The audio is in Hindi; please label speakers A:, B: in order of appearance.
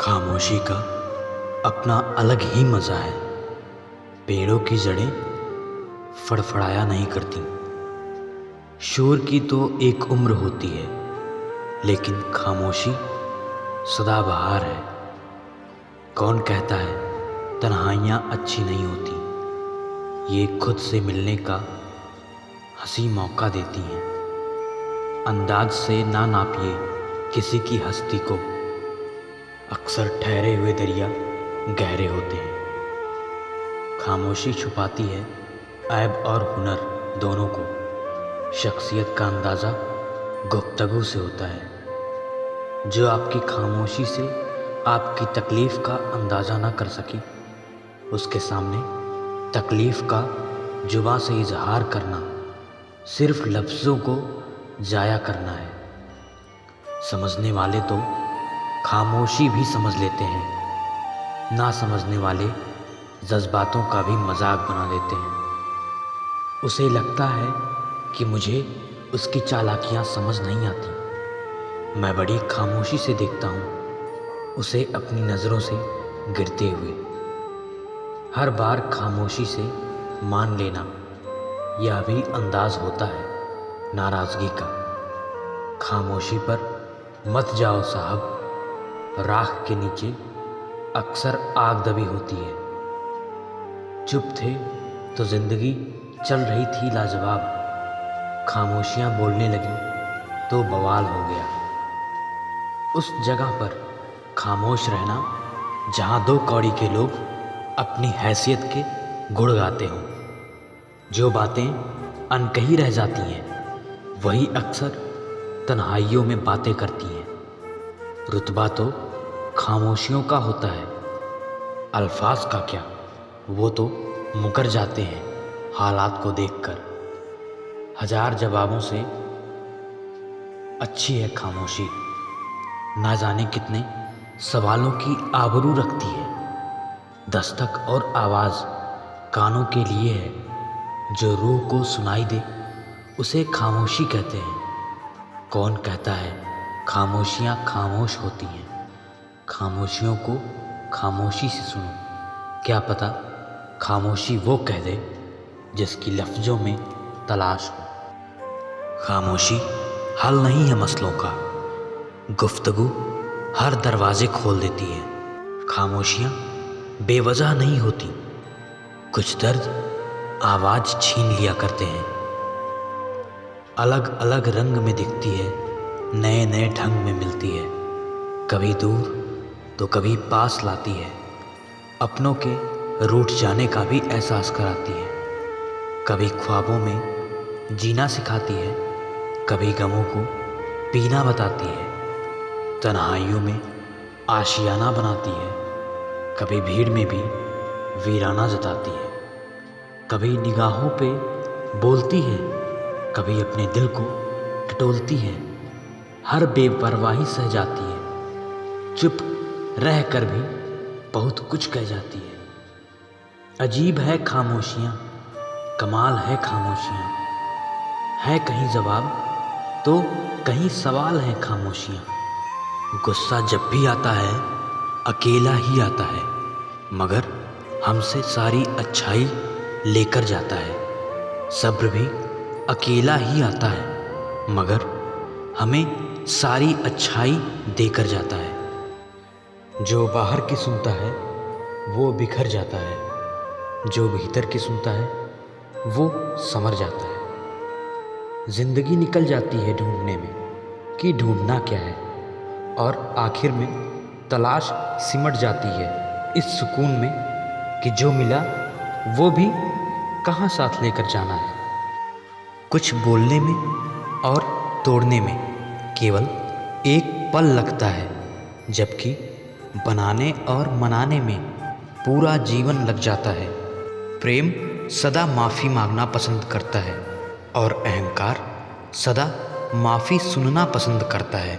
A: खामोशी का अपना अलग ही मज़ा है। पेड़ों की जड़ें फड़फड़ाया नहीं करती। शोर की तो एक उम्र होती है, लेकिन खामोशी सदाबहार है। कौन कहता है तन्हाइयाँ अच्छी नहीं होती? ये खुद से मिलने का हंसी मौका देती हैं। अंदाज से ना नापिए किसी की हस्ती को, अक्सर ठहरे हुए दरिया गहरे होते हैं। खामोशी छुपाती है ऐब और हुनर दोनों को। शख्सियत का अंदाज़ा गुफ्तगू से होता है। जो आपकी खामोशी से आपकी तकलीफ़ का अंदाज़ा ना कर सके, उसके सामने तकलीफ़ का जुबां से इजहार करना सिर्फ लफ्ज़ों को ज़ाया करना है। समझने वाले तो खामोशी भी समझ लेते हैं, ना समझने वाले जज्बातों का भी मजाक बना देते हैं। उसे लगता है कि मुझे उसकी चालाकियाँ समझ नहीं आती। मैं बड़ी खामोशी से देखता हूँ उसे अपनी नज़रों से गिरते हुए। हर बार खामोशी से मान लेना, यह भी अंदाज़ होता है नाराज़गी का। खामोशी पर मत जाओ साहब, राख के नीचे अक्सर आग दबी होती है। चुप थे तो जिंदगी चल रही थी लाजवाब। खामोशियाँ बोलने लगी तो बवाल हो गया। उस जगह पर खामोश रहना जहाँ दो कौड़ी के लोग अपनी हैसियत के गुण गाते हों। जो बातें अनकही रह जाती हैं, वही अक्सर तन्हाइयों में बातें करती हैं। रुतबा तो खामोशियों का होता है, अल्फाज का क्या, वो तो मुकर जाते हैं हालात को देखकर। हजार जवाबों से अच्छी है खामोशी। ना जाने कितने सवालों की आबरू रखती है। दस्तक और आवाज़ कानों के लिए है, जो रूह को सुनाई दे उसे खामोशी कहते हैं। कौन कहता है खामोशियाँ खामोश होती हैं? खामोशियों को खामोशी से सुनो। क्या पता खामोशी वो कह दे जिसकी लफ्ज़ों में तलाश हो। खामोशी हल नहीं है मसलों का, गुफ्तगू हर दरवाजे खोल देती है। खामोशियाँ बेवजह नहीं होती, कुछ दर्द आवाज़ छीन लिया करते हैं। अलग अलग रंग में दिखती है, नए नए ढंग में मिलती है। कभी दूर तो कभी पास लाती है। अपनों के रूठ जाने का भी एहसास कराती है। कभी ख्वाबों में जीना सिखाती है, कभी गमों को पीना बताती है। तन्हाइयों में आशियाना बनाती है, कभी भीड़ में भी वीराना जताती है। कभी निगाहों पे बोलती है, कभी अपने दिल को टटोलती है। हर बेपरवाही सह जाती है, चुप रह कर भी बहुत कुछ कह जाती है। अजीब है खामोशियाँ, कमाल है खामोशियाँ। है कहीं जवाब तो कहीं सवाल है खामोशियाँ। गुस्सा जब भी आता है अकेला ही आता है, मगर हमसे सारी अच्छाई लेकर जाता है। सब्र भी अकेला ही आता है, मगर हमें सारी अच्छाई देकर जाता है। जो बाहर की सुनता है वो बिखर जाता है, जो भीतर की सुनता है वो समर जाता है। जिंदगी निकल जाती है ढूंढने में कि ढूंढना क्या है, और आखिर में तलाश सिमट जाती है इस सुकून में कि जो मिला वो भी कहाँ साथ लेकर जाना है। कुछ बोलने में और तोड़ने में केवल एक पल लगता है, जबकि बनाने और मनाने में पूरा जीवन लग जाता है। प्रेम सदा माफ़ी मांगना पसंद करता है, और अहंकार सदा माफ़ी सुनना पसंद करता है।